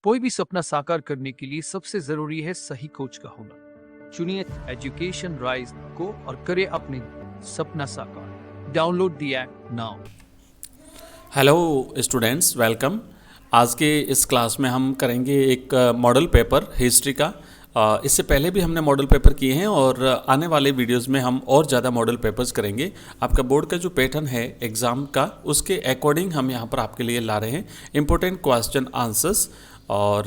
कोई भी सपना साकार करने के लिए सबसे जरूरी है सही कोच का होना। चुनिए एजुकेशन राइज को और करें अपने सपना साकार। Download the app now. Hello students, welcome. आज के इस क्लास में हम करेंगे एक मॉडल पेपर हिस्ट्री का। इससे पहले भी हमने मॉडल पेपर किए हैं और आने वाले वीडियोस में हम और ज़्यादा मॉडल पेपर्स करेंगे। आपका बोर्ड का जो पैटर्न है एग्ज़ाम का, उसके अकॉर्डिंग हम यहाँ पर आपके लिए ला रहे हैं इम्पोर्टेंट क्वेश्चन आंसर्स। और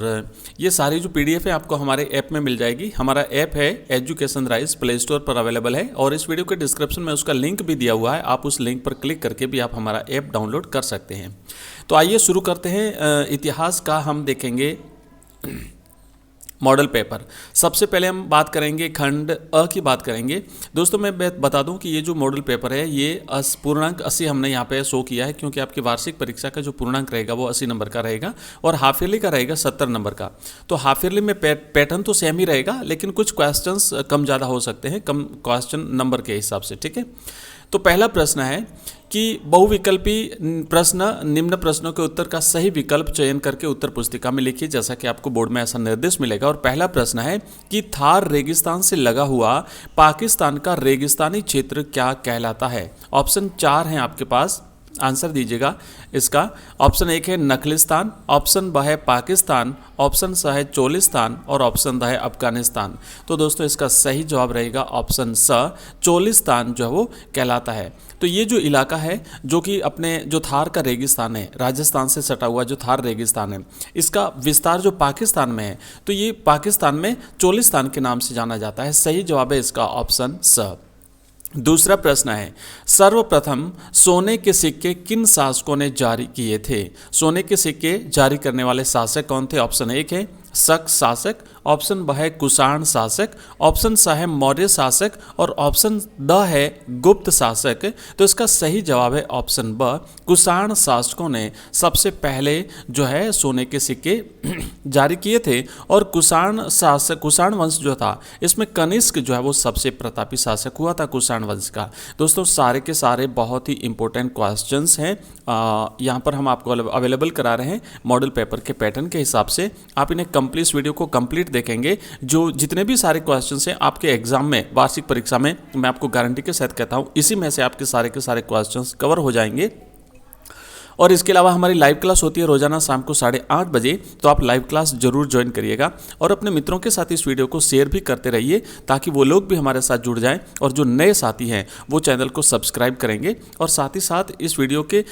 ये सारी जो पीडीएफ है आपको हमारे ऐप में मिल जाएगी। हमारा ऐप है एजुकेशन राइज, प्ले स्टोर पर अवेलेबल है और इस वीडियो के डिस्क्रिप्शन में उसका लिंक भी दिया हुआ है। आप उस लिंक पर क्लिक करके भी आप हमारा ऐप डाउनलोड कर सकते हैं। तो आइए शुरू करते हैं। इतिहास का हम देखेंगे मॉडल पेपर। सबसे पहले हम बात करेंगे खंड अ की बात करेंगे। दोस्तों मैं बता दूं कि ये जो मॉडल पेपर है ये पूर्णांक 80 हमने यहाँ पे शो किया है, क्योंकि आपकी वार्षिक परीक्षा का जो पूर्णांक रहेगा वो 80 नंबर का रहेगा और हाफ ईयरली का रहेगा 70 नंबर का। तो हाफ ईयरली में पैटर्न तो सेम ही रहेगा, लेकिन कुछ क्वेश्चंस कम ज़्यादा हो सकते हैं, कम क्वेश्चन नंबर के हिसाब से। ठीक है, तो पहला प्रश्न है कि बहुविकल्पी प्रश्न, निम्न प्रश्नों के उत्तर का सही विकल्प चयन करके उत्तर पुस्तिका में लिखिए, जैसा कि आपको बोर्ड में ऐसा निर्देश मिलेगा। और पहला प्रश्न है कि थार रेगिस्तान से लगा हुआ पाकिस्तान का रेगिस्तानी क्षेत्र क्या कहलाता है। ऑप्शन 4 हैं आपके पास, आंसर दीजिएगा इसका। ऑप्शन 1 है नखलिस्तान, ऑप्शन ब है पाकिस्तान, ऑप्शन स है चोलिस्तान और ऑप्शन द है अफगानिस्तान। तो दोस्तों इसका सही जवाब रहेगा ऑप्शन स, चोलिस्तान जो है वो कहलाता है। तो ये जो इलाका है जो कि अपने जो थार का रेगिस्तान है, राजस्थान से सटा हुआ जो थार रेगिस्तान है, इसका विस्तार जो पाकिस्तान में है, तो ये पाकिस्तान में चोलिस्तान के नाम से जाना जाता है। सही जवाब है इसका ऑप्शन स। दूसरा प्रश्न है, सर्वप्रथम सोने के सिक्के किन शासकों ने जारी किए थे। सोने के सिक्के जारी करने वाले शासक कौन थे। ऑप्शन 1 है शक शासक, ऑप्शन ब है कुषाण शासक, ऑप्शन स है मौर्य शासक और ऑप्शन द है गुप्त शासक। तो इसका सही जवाब है ऑप्शन ब, कुषाण शासकों ने सबसे पहले जो है सोने के सिक्के जारी किए थे। और कुषाण शासक, कुषाण वंश जो था इसमें कनिष्क जो है वो सबसे प्रतापी शासक हुआ था कुषाण वंश का। दोस्तों सारे के सारे बहुत ही इंपॉर्टेंट क्वेश्चंस हैं, यहाँ पर हम आपको अवेलेबल करा रहे हैं मॉडल पेपर के पैटर्न के हिसाब से। आप इन्हें इस वीडियो को कंप्लीट देखेंगे, जो जितने भी सारे क्वेश्चंस हैं आपके एग्जाम में, वार्षिक परीक्षा में, मैं आपको गारंटी के साथ कहता हूं इसी में से आपके सारे के सारे क्वेश्चंस कवर हो जाएंगे। और इसके अलावा हमारी लाइव क्लास होती है रोजाना शाम को 8:30 बजे, तो आप लाइव क्लास जरूर ज्वाइन करिएगा और अपने मित्रों के साथ इस वीडियो को शेयर भी करते रहिए, ताकि वो लोग भी हमारे साथ जुड़ जाएं और जो नए साथी हैं वो चैनल को सब्सक्राइब करेंगे और साथ ही साथ इस वीडियो के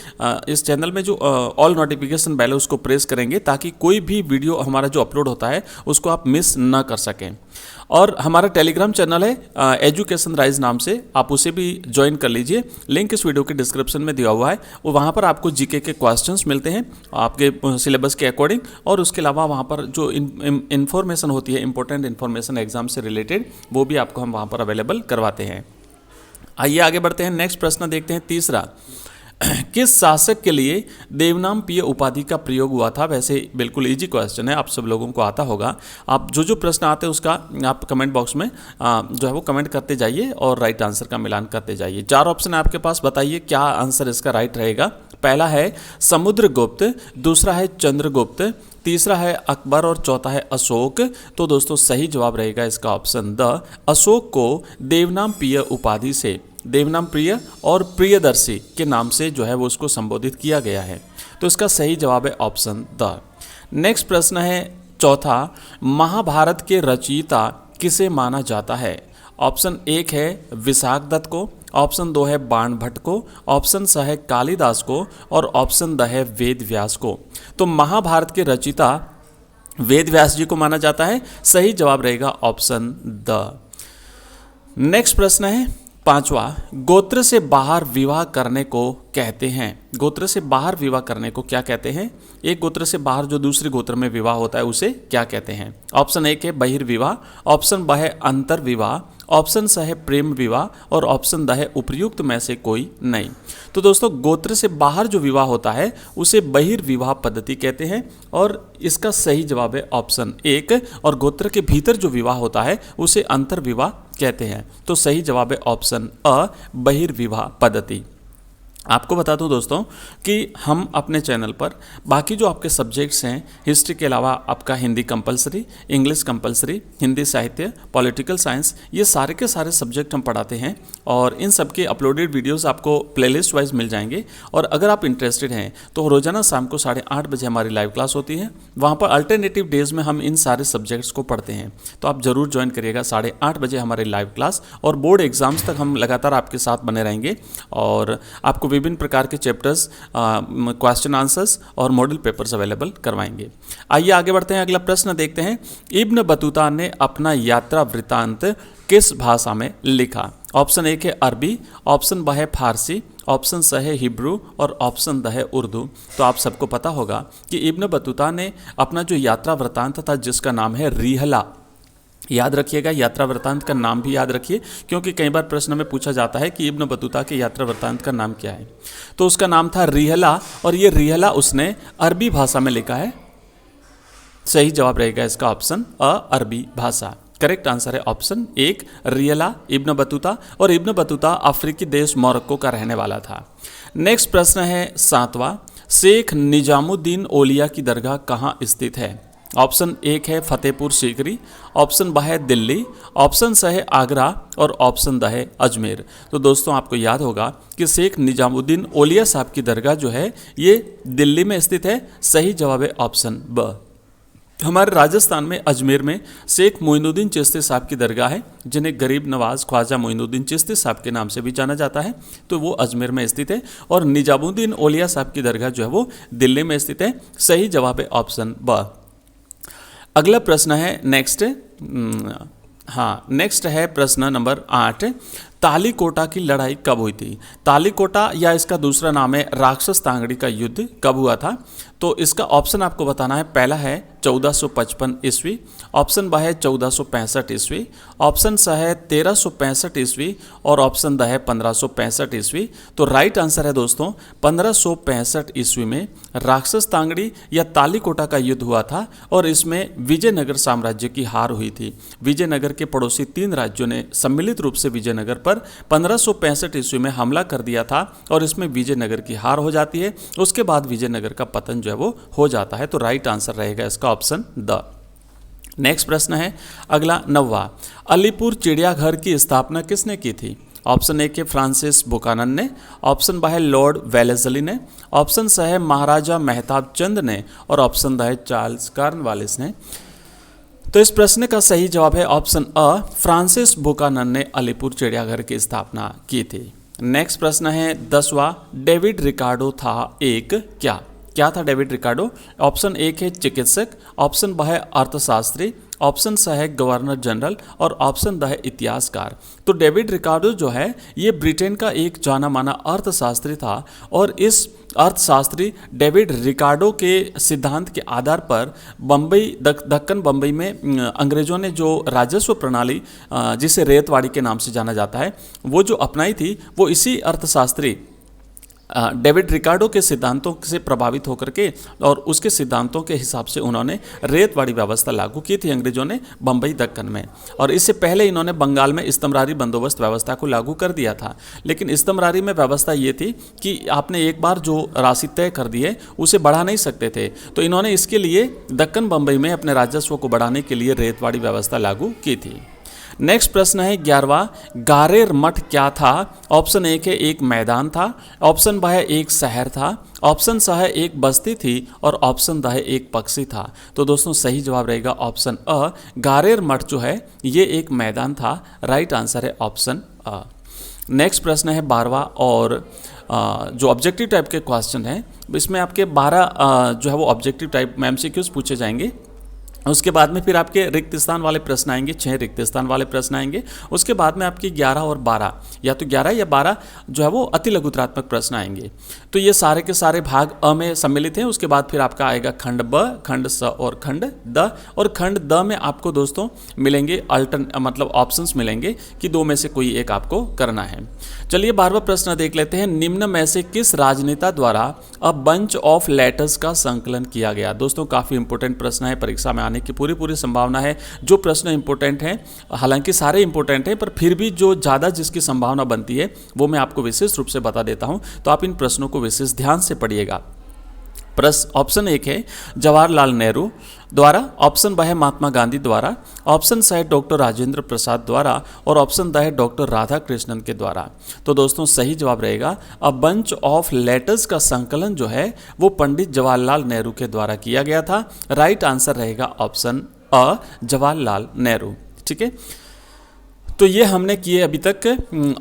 इस चैनल में जो ऑल नोटिफिकेशन बेल है उसको प्रेस करेंगे, ताकि कोई भी वीडियो हमारा जो अपलोड होता है उसको आप मिस ना कर सकें। और हमारा टेलीग्राम चैनल है एजुकेशन राइज नाम से, आप उसे भी ज्वाइन कर लीजिए। लिंक इस वीडियो के डिस्क्रिप्शन में दिया हुआ है। वो वहाँ पर आपको जीके के क्वेश्चंस मिलते हैं आपके सिलेबस के अकॉर्डिंग, और उसके अलावा वहाँ पर जो इन्फॉर्मेशन होती है, इंपॉर्टेंट इन्फॉर्मेशन एग्जाम से रिलेटेड, वो भी आपको हम वहाँ पर अवेलेबल करवाते हैं। आइए आगे बढ़ते हैं, नेक्स्ट प्रश्न देखते हैं। तीसरा, किस शासक के लिए देवनामप्रिय उपाधि का प्रयोग हुआ था। वैसे बिल्कुल इजी क्वेश्चन है, आप सब लोगों को आता होगा। आप जो प्रश्न आते हैं उसका आप कमेंट बॉक्स में जो है वो कमेंट करते जाइए और राइट आंसर का मिलान करते जाइए। 4 ऑप्शन है आपके पास, बताइए क्या आंसर इसका राइट रहेगा। पहला है समुद्रगुप्त, दूसरा है चंद्रगुप्त, तीसरा है अकबर और चौथा है अशोक। तो दोस्तों सही जवाब रहेगा इसका ऑप्शन द, अशोक को देवनामप्रिय उपाधि से, देवनामप्रिय और प्रियदर्शी के नाम से जो है वो उसको संबोधित किया गया है। तो इसका सही जवाब है ऑप्शन द। नेक्स्ट प्रश्न है चौथा, महाभारत के रचयिता किसे माना जाता है। ऑप्शन 1 है विशाखदत्त को, ऑप्शन 2 है बाणभट्ट को, ऑप्शन स है कालिदास को और ऑप्शन द है वेदव्यास को। तो महाभारत के रचयिता वेदव्यास जी को माना जाता है। सही जवाब रहेगा ऑप्शन द। नेक्स्ट प्रश्न है पांचवा, गोत्र से बाहर विवाह करने को कहते हैं। गोत्र से बाहर विवाह करने को क्या कहते हैं। एक गोत्र से बाहर जो दूसरे गोत्र में विवाह होता है उसे क्या कहते हैं। ऑप्शन 1 है बहिर्विवाह, ऑप्शन ब है अंतर विवाह, ऑप्शन स है प्रेम विवाह और ऑप्शन द है उपर्युक्त में से कोई नहीं। तो दोस्तों गोत्र से बाहर जो विवाह होता है उसे बहिर्विवाह पद्धति कहते हैं और इसका सही जवाब है ऑप्शन 1। और गोत्र के भीतर जो विवाह होता है उसे अंतर विवाह कहते हैं। तो सही जवाब है ऑप्शन अ, बहिर्विवाह पद्धति। आपको बता दूं दोस्तों कि हम अपने चैनल पर बाकी जो आपके सब्जेक्ट्स हैं, हिस्ट्री के अलावा आपका Hindi compulsory, English compulsory, Hindi साहित्य, पॉलिटिकल साइंस, ये सारे के सारे सब्जेक्ट हम पढ़ाते हैं और इन सब के अपलोडेड वीडियोस आपको प्लेलिस्ट वाइज मिल जाएंगे। और अगर आप इंटरेस्टेड हैं तो रोजाना शाम को 8:30 बजे हमारी लाइव क्लास होती है, वहाँ पर अल्टरनेटिव डेज में हम इन सारे सब्जेक्ट्स को पढ़ते हैं। तो आप जरूर ज्वाइन करिएगा 8:30 बजे हमारी लाइव क्लास, और बोर्ड एग्जाम्स तक हम लगातार आपके साथ बने रहेंगे और आपको विभिन्न प्रकार के चैप्टर्स, क्वेश्चन आंसर्स और मॉडल पेपर्स अवेलेबल करवाएंगे। आइए आगे बढ़ते हैं, अगला प्रश्न देखते हैं। इब्न बतूता ने अपना यात्रा वृत्तांत किस भाषा में लिखा? ऑप्शन ए है अरबी, ऑप्शन ब है फारसी, ऑप्शन स है हिब्रू और ऑप्शन द है उर्दू। तो आप सबको पता होगा कि इब्न बतूता ने अपना जो यात्रा वृत्तांत था जिसका नाम है रिहला, याद रखिएगा, यात्रा वृत्तांत का नाम भी याद रखिए, क्योंकि कई बार प्रश्न में पूछा जाता है कि इब्न बतूता के यात्रा वृत्तांत का नाम क्या है। तो उसका नाम था रिहला, और ये रिहला उसने अरबी भाषा में लिखा है। सही जवाब रहेगा इसका ऑप्शन अ, अरबी भाषा। करेक्ट आंसर है ऑप्शन 1 रिहला, इब्न बतूता। और इब्न बतूता अफ्रीकी देश मोरक्को का रहने वाला था। नेक्स्ट प्रश्न है 7वां। शेख निजामुद्दीन औलिया की दरगाह कहाँ स्थित है? ऑप्शन 1 है फतेहपुर सीकरी, ऑप्शन ब है दिल्ली, ऑप्शन स है आगरा और ऑप्शन द है अजमेर। तो दोस्तों आपको याद होगा कि शेख निजामुद्दीन औलिया साहब की दरगाह जो है ये दिल्ली में स्थित है। सही जवाब है ऑप्शन ब। हमारे राजस्थान में अजमेर में शेख मोइनुद्दीन चिश्ती साहब की दरगाह है, जिन्हें गरीब नवाज ख्वाजा मोइनुद्दीन चिश्ती साहब के नाम से भी जाना जाता है। तो वो अजमेर में स्थित है। और निजामुद्दीन औलिया साहब की दरगाह जो है वो दिल्ली में स्थित है। सही जवाब है ऑप्शन ब। अगला प्रश्न है नेक्स्ट है प्रश्न नंबर 8। तालीकोटा की लड़ाई कब हुई थी? तालीकोटा या इसका दूसरा नाम है राक्षस तांगड़ी का युद्ध कब हुआ था? तो इसका ऑप्शन आपको बताना है। पहला है 1455 ईस्वी, ऑप्शन ब है 1465 ईस्वी, ऑप्शन स है 1365 ईस्वी और ऑप्शन द है 1565 ईस्वी। तो राइट आंसर है दोस्तों 1565 ईस्वी में राक्षस तांगड़ी या तालीकोटा का युद्ध हुआ था और इसमें विजयनगर साम्राज्य की हार हुई थी। विजयनगर के पड़ोसी 3 राज्यों ने सम्मिलित रूप से विजयनगर पर 1565 ईस्वी में हमला कर दिया था और इसमें विजयनगर की हार हो जाती है। उसके बाद विजयनगर का पतन जो है वो हो जाता है। तो राइट आंसर रहेगा इसका ऑप्शन द। नेक्स्ट प्रश्न है अगला 9वां। अलीपुर चिड़ियाघर की स्थापना किसने की थी? ऑप्शन ए के फ्रांसिस बुकानन ने, ऑप्शन ब है लॉर्ड वेलेस्ली ने, ऑप्शन स है महाराजा मेहताब चंद ने और ऑप्शन द है चार्ल्स कॉर्नवालिस ने। तो इस प्रश्न का सही जवाब है ऑप्शन अ, फ्रांसिस बुकानन ने अलीपुर चिड़ियाघर की स्थापना की थी। नेक्स्ट प्रश्न है 10वां। डेविड रिकार्डो था एक क्या था डेविड रिकार्डो? ऑप्शन 1 है चिकित्सक, ऑप्शन ब है अर्थशास्त्री, ऑप्शन स है गवर्नर जनरल और ऑप्शन द है इतिहासकार। तो डेविड रिकार्डो जो है ये ब्रिटेन का एक जाना माना अर्थशास्त्री था और इस अर्थशास्त्री डेविड रिकार्डो के सिद्धांत के आधार पर बम्बई दक्कन बम्बई में अंग्रेजों ने जो राजस्व प्रणाली जिसे रेतवाड़ी के नाम से जाना जाता है वो जो अपनाई थी, वो इसी अर्थशास्त्री डेविड रिकार्डो के सिद्धांतों से प्रभावित होकर के और उसके सिद्धांतों के हिसाब से उन्होंने रेतवाड़ी व्यवस्था लागू की थी अंग्रेजों ने बम्बई दक्कन में। और इससे पहले इन्होंने बंगाल में इस्तमरारी बंदोबस्त व्यवस्था को लागू कर दिया था। लेकिन इस्तमरारी में व्यवस्था ये थी कि आपने एक बार जो राशि तय कर दी है उसे बढ़ा नहीं सकते थे। तो इन्होंने इसके लिए दक्कन बम्बई में अपने राजस्व को बढ़ाने के लिए रेतवाड़ी व्यवस्था लागू की थी। नेक्स्ट प्रश्न है 11वां। गारेर मठ क्या था? ऑप्शन 1 है एक मैदान था, ऑप्शन ब है एक शहर था, ऑप्शन स है एक बस्ती थी और ऑप्शन द है एक पक्षी था। तो दोस्तों सही जवाब रहेगा ऑप्शन अ, गारेर मठ जो है ये एक मैदान था। राइट आंसर है ऑप्शन अ। नेक्स्ट प्रश्न है 12वां और जो ऑब्जेक्टिव टाइप के क्वेश्चन है इसमें आपके 12 जो है वो ऑब्जेक्टिव टाइप में MCQs पूछे जाएंगे। उसके बाद में फिर आपके रिक्त स्थान वाले प्रश्न आएंगे, 6 रिक्त स्थान वाले प्रश्न आएंगे। उसके बाद में आपकी 11 और 12 या तो 11 या 12 जो है वो अति लघुत्रात्मक प्रश्न आएंगे। तो ये सारे के सारे भाग अ में सम्मिलित हैं। उसके बाद फिर आपका आएगा खंड ब, खंड स और खंड द। और खंड द में आपको दोस्तों मिलेंगे मतलब ऑप्शंस मिलेंगे कि 2 में से कोई एक आपको करना है। चलिए 12वां प्रश्न देख लेते हैं। निम्न में से किस राजनेता द्वारा अ बंच ऑफ लेटर्स का संकलन किया गया? दोस्तों काफ़ी इंपॉर्टेंट प्रश्न है, परीक्षा में आने की पूरी पूरी संभावना है। जो प्रश्न इंपॉर्टेंट हैं, हालांकि सारे इंपॉर्टेंट हैं, पर फिर भी जो ज़्यादा जिसकी संभावना बनती है वो मैं आपको विशेष रूप से बता देता हूँ। तो आप इन प्रश्नों को विशेष ध्यान से पढ़िएगा। प्रश्न ऑप्शन 1 है जवाहरलाल नेहरू द्वारा, ऑप्शन ब है महात्मा गांधी द्वारा, ऑप्शन स है डॉक्टर राजेंद्र प्रसाद द्वारा और ऑप्शन द है डॉक्टर राधा कृष्णन के द्वारा। तो दोस्तों सही जवाब रहेगा अ बंच ऑफ लेटर्स का संकलन जो है वो पंडित जवाहरलाल नेहरू के द्वारा किया गया था। राइट आंसर रहेगा ऑप्शन अ जवाहरलाल नेहरू। ठीक है, तो ये हमने किए अभी तक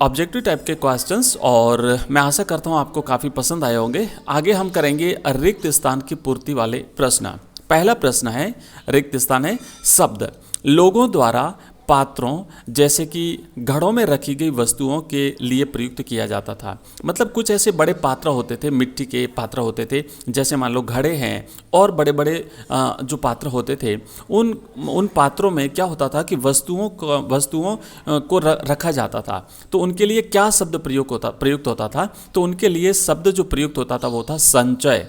ऑब्जेक्टिव टाइप के क्वेश्चंस और मैं आशा करता हूँ आपको काफ़ी पसंद आए होंगे। आगे हम करेंगे रिक्त स्थान की पूर्ति वाले प्रश्न। पहला प्रश्न है, रिक्त स्थान है शब्द लोगों द्वारा पात्रों जैसे कि घड़ों में रखी गई वस्तुओं के लिए प्रयुक्त किया जाता था। मतलब कुछ ऐसे बड़े पात्र होते थे, मिट्टी के पात्र होते थे, जैसे मान लो घड़े हैं और बड़े बड़े जो पात्र होते थे, उन पात्रों में क्या होता था कि वस्तुओं को रखा जाता था। तो उनके लिए क्या शब्द प्रयुक्त होता था? तो उनके लिए शब्द जो प्रयुक्त होता था वो था संचय।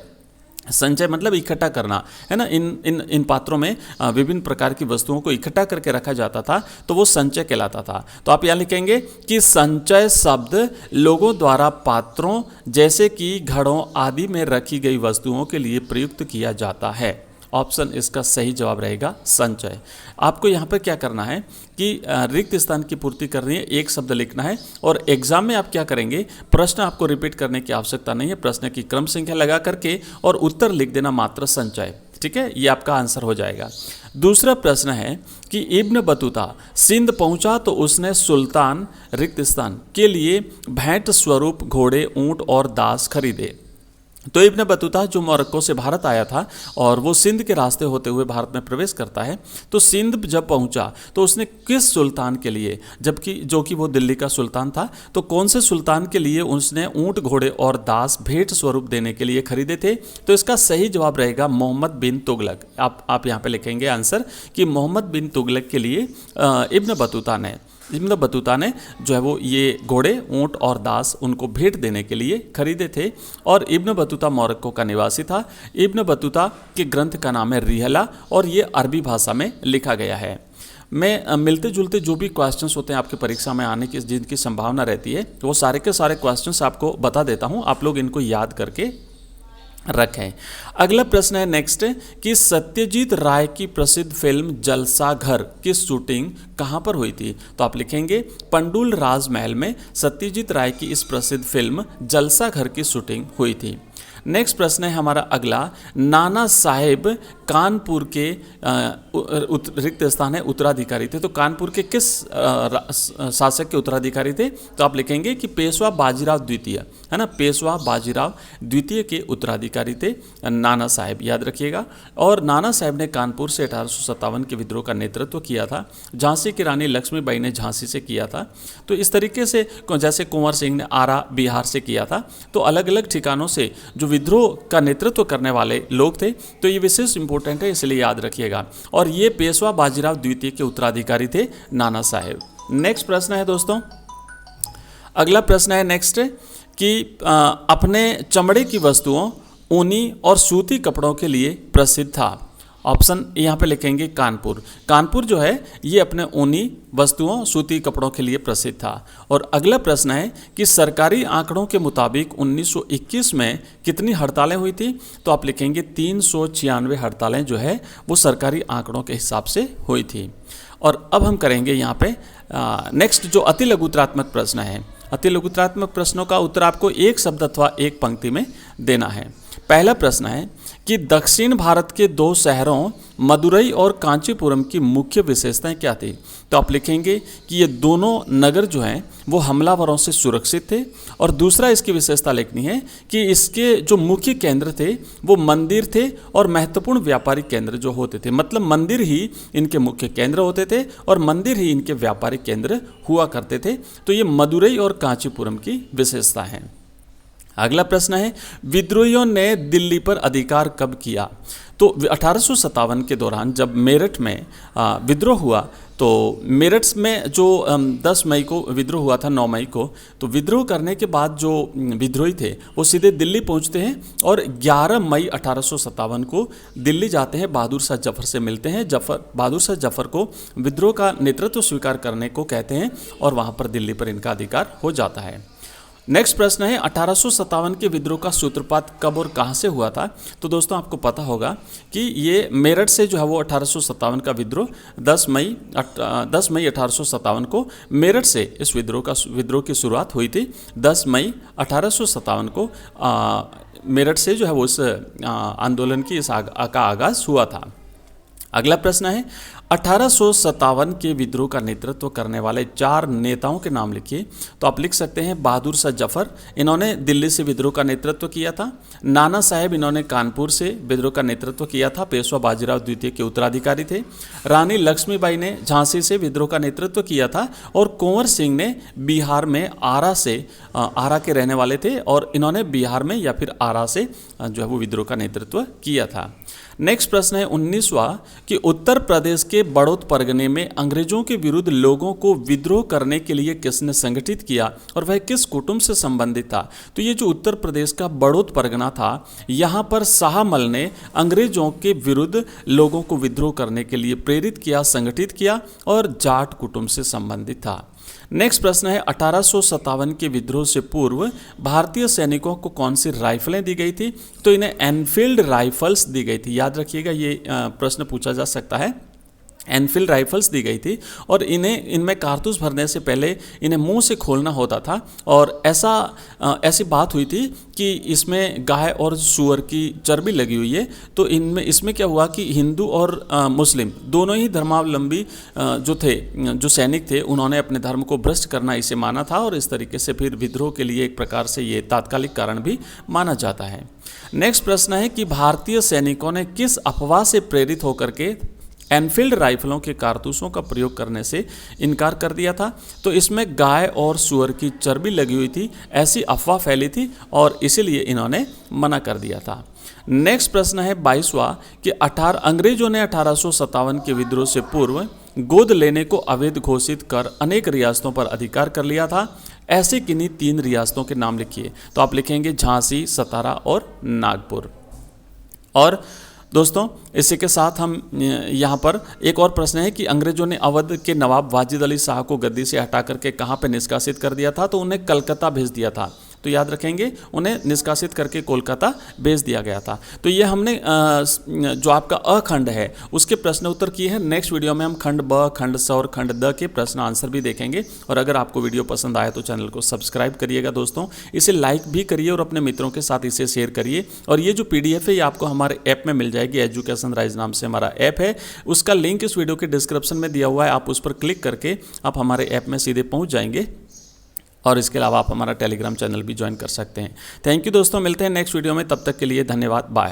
संचय मतलब इकट्ठा करना, है ना। इन पात्रों में विभिन्न प्रकार की वस्तुओं को इकट्ठा करके रखा जाता था, तो वो संचय कहलाता था। तो आप यहाँ लिखेंगे कि संचय शब्द लोगों द्वारा पात्रों जैसे कि घड़ों आदि में रखी गई वस्तुओं के लिए प्रयुक्त किया जाता है। ऑप्शन इसका सही जवाब रहेगा संचय। आपको यहाँ पर क्या करना है कि रिक्त स्थान की पूर्ति करनी है, एक शब्द लिखना है और एग्जाम में आप क्या करेंगे, प्रश्न आपको रिपीट करने की आवश्यकता नहीं है, प्रश्न की क्रम संख्या लगा करके और उत्तर लिख देना मात्र संचय। ठीक है, ये आपका आंसर हो जाएगा। दूसरा प्रश्न है कि इब्न बतूता सिंध पहुंचा तो उसने सुल्तान रिक्त स्थान के लिए भेंट स्वरूप घोड़े, ऊंट और दास खरीदे। तो इब्न बतूता जो मोरक्को से भारत आया था और वो सिंध के रास्ते होते हुए भारत में प्रवेश करता है, तो सिंध जब पहुंचा तो उसने किस सुल्तान के लिए, जबकि जो कि वो दिल्ली का सुल्तान था, तो कौन से सुल्तान के लिए उसने ऊंट, घोड़े और दास भेंट स्वरूप देने के लिए खरीदे थे? तो इसका सही जवाब रहेगा मोहम्मद बिन तुगलक। आप यहाँ पे लिखेंगे आंसर कि मोहम्मद बिन तुगलक के लिए इब्न बतूता ने जो है वो ये घोड़े, ऊंट और दास उनको भेंट देने के लिए खरीदे थे। और इब्न बतूता मोरक्को का निवासी था। इब्न बतूता के ग्रंथ का नाम है रिहला और ये अरबी भाषा में लिखा गया है। मैं मिलते जुलते जो भी क्वेश्चंस होते हैं आपकी परीक्षा में आने की जिनकी संभावना रहती है, वो सारे के सारे क्वेश्चंस आपको बता देता हूँ, आप लोग इनको याद करके रखें। अगला प्रश्न है नेक्स्ट कि सत्यजीत राय की प्रसिद्ध फिल्म जलसाघर की शूटिंग कहां पर हुई थी? तो आप लिखेंगे पंडुल राजमहल में सत्यजीत राय की इस प्रसिद्ध फिल्म जलसाघर की शूटिंग हुई थी। नेक्स्ट प्रश्न है हमारा अगला, नाना साहेब कानपुर के रिक्त स्थान है उत्तराधिकारी थे। तो कानपुर के किस शासक के उत्तराधिकारी थे? तो आप लिखेंगे कि पेशवा बाजीराव द्वितीय, है ना, पेशवा बाजीराव द्वितीय के उत्तराधिकारी थे नाना साहेब, याद रखिएगा। और नाना साहेब ने कानपुर से 1857 के विद्रोह का नेतृत्व किया था। झांसी की रानी लक्ष्मीबाई ने झांसी से किया था। तो इस तरीके से जैसे कुंवर सिंह ने आरा बिहार से किया था, तो अलग अलग ठिकानों से जो विद्रोह का नेतृत्व करने वाले लोग थे, तो ये विशेष इंपॉर्टेंट है, इसलिए याद रखिएगा। और ये पेशवा बाजीराव द्वितीय के उत्तराधिकारी थे नाना साहेब। नेक्स्ट प्रश्न है दोस्तों, अगला प्रश्न है नेक्स्ट कि अपने चमड़े की वस्तुओं, ऊनी और सूती कपड़ों के लिए प्रसिद्ध था। ऑप्शन यहाँ पे लिखेंगे कानपुर। कानपुर जो है ये अपने ऊनी वस्तुओं, सूती कपड़ों के लिए प्रसिद्ध था। और अगला प्रश्न है कि सरकारी आंकड़ों के मुताबिक 1921 में कितनी हड़तालें हुई थी? तो आप लिखेंगे 396 हड़तालें जो है वो सरकारी आंकड़ों के हिसाब से हुई थी। और अब हम करेंगे यहाँ पे नेक्स्ट जो अति लघुत्रात्मक प्रश्न है। अति लघुत्रात्मक प्रश्नों का उत्तर आपको एक शब्द अथवा एक पंक्ति में देना है। पहला प्रश्न है कि दक्षिण भारत के दो शहरों मदुरई और कांचीपुरम की मुख्य विशेषताएं क्या थी? तो आप लिखेंगे कि ये दोनों नगर जो हैं वो हमलावरों से सुरक्षित थे। और दूसरा इसकी विशेषता लिखनी है कि इसके जो मुख्य केंद्र थे वो मंदिर थे और महत्वपूर्ण व्यापारिक केंद्र जो होते थे, मतलब मंदिर ही इनके मुख्य केंद्र होते थे और मंदिर ही इनके व्यापारिक केंद्र हुआ करते थे। तो ये मदुरई और कांचीपुरम की विशेषता है। अगला प्रश्न है विद्रोहियों ने दिल्ली पर अधिकार कब किया। तो 1857 के दौरान जब मेरठ में विद्रोह हुआ, तो मेरठ में जो 10 मई को विद्रोह हुआ था, 9 मई को, तो विद्रोह करने के बाद जो विद्रोही थे वो सीधे दिल्ली पहुंचते हैं और 11 मई 1857 को दिल्ली जाते हैं, बहादुर शाह जफर से मिलते हैं। बहादुर शाह जफर को विद्रोह का नेतृत्व स्वीकार करने को कहते हैं और वहाँ पर दिल्ली पर इनका अधिकार हो जाता है। नेक्स्ट प्रश्न है 1857 के विद्रोह का सूत्रपात कब और कहाँ से हुआ था। तो दोस्तों आपको पता होगा कि ये मेरठ से जो है वो 1857 का विद्रोह 10 मई 1857 को मेरठ से इस विद्रोह की शुरुआत हुई थी। 10 मई 1857 को मेरठ से जो है वो इस आंदोलन की का आगाज़ हुआ था। अगला प्रश्न है 1857 के विद्रोह का नेतृत्व करने वाले 4 नेताओं के नाम लिखिए। तो आप लिख सकते हैं बहादुर शाह जफर, इन्होंने दिल्ली से विद्रोह का नेतृत्व किया था। नाना साहेब, इन्होंने कानपुर से विद्रोह का नेतृत्व किया था, पेशवा बाजीराव द्वितीय के उत्तराधिकारी थे। रानी लक्ष्मीबाई ने झांसी से विद्रोह का नेतृत्व किया था और कुंवर सिंह ने बिहार में आरा के रहने वाले थे और इन्होंने बिहार में या फिर आरा से जो है वो विद्रोह का नेतृत्व किया था। नेक्स्ट प्रश्न है 19वां कि उत्तर प्रदेश के बड़ौद परगने में अंग्रेजों के विरुद्ध लोगों को विद्रोह करने के लिए किसने संगठित किया और वह किस कुटुंब से संबंधित था। तो ये जो उत्तर प्रदेश का बड़ौद परगना था, यहाँ पर शाहमल ने अंग्रेजों के विरुद्ध लोगों को विद्रोह करने के लिए प्रेरित किया, संगठित किया और जाट कुटुंब से संबंधित था। नेक्स्ट प्रश्न है 1857 के विद्रोह से पूर्व भारतीय सैनिकों को कौन सी राइफलें दी गई थी। तो इन्हें एनफील्ड राइफल्स दी गई थी। याद रखिएगा, ये प्रश्न पूछा जा सकता है। एनफील्ड राइफल्स दी गई थी और इनमें कारतूस भरने से पहले इन्हें मुंह से खोलना होता था और ऐसी बात हुई थी कि इसमें गाय और सूअर की चर्बी लगी हुई है। तो इसमें क्या हुआ कि हिंदू और मुस्लिम दोनों ही धर्मावलंबी जो सैनिक थे, उन्होंने अपने धर्म को भ्रष्ट करना इसे माना था और इस तरीके से फिर विद्रोह के लिए एक प्रकार से ये तात्कालिक कारण भी माना जाता है। नेक्स्ट प्रश्न है कि भारतीय सैनिकों ने किस अफवाह से प्रेरित होकर के एनफील्ड राइफलों के कारतूसों का प्रयोग करने से इनकार कर दिया था। तो इसमें गाय और सूअर की चर्बी लगी हुई थी, ऐसी अफवाह फैली थी और इसीलिए इन्होंने मना कर दिया था। नेक्स्ट प्रश्न है 22वां कि अंग्रेजों ने 1857 के विद्रोह से पूर्व गोद लेने को अवैध घोषित कर अनेक रियासतों पर अधिकार कर लिया था। ऐसे किन्हीं 3 रियासतों के नाम लिखिए। तो आप लिखेंगे झांसी, सतारा और नागपुर। और दोस्तों इसी के साथ हम यहाँ पर एक और प्रश्न है कि अंग्रेजों ने अवध के नवाब वाजिद अली शाह को गद्दी से हटा करके कहाँ पे निष्कासित कर दिया था। तो उन्हें कलकत्ता भेज दिया था। तो याद रखेंगे, उन्हें निष्कासित करके कोलकाता भेज दिया गया था। तो ये हमने जो आपका अखंड है उसके प्रश्न उत्तर किए हैं। नेक्स्ट वीडियो में हम खंड ब, खंड स और खंड द के प्रश्न आंसर भी देखेंगे। और अगर आपको वीडियो पसंद आया तो चैनल को सब्सक्राइब करिएगा दोस्तों, इसे लाइक भी करिए और अपने मित्रों के साथ इसे शेयर करिए। और ये जो PDF है ये आपको हमारे ऐप में मिल जाएगी। एजुकेशन राइज नाम से हमारा ऐप है, उसका लिंक इस वीडियो के डिस्क्रिप्शन में दिया हुआ है। आप उस पर क्लिक करके आप हमारे ऐप में सीधे पहुँच जाएंगे और इसके अलावा आप हमारा टेलीग्राम चैनल भी ज्वाइन कर सकते हैं। थैंक यू दोस्तों, मिलते हैं नेक्स्ट वीडियो में, तब तक के लिए धन्यवाद, बाय।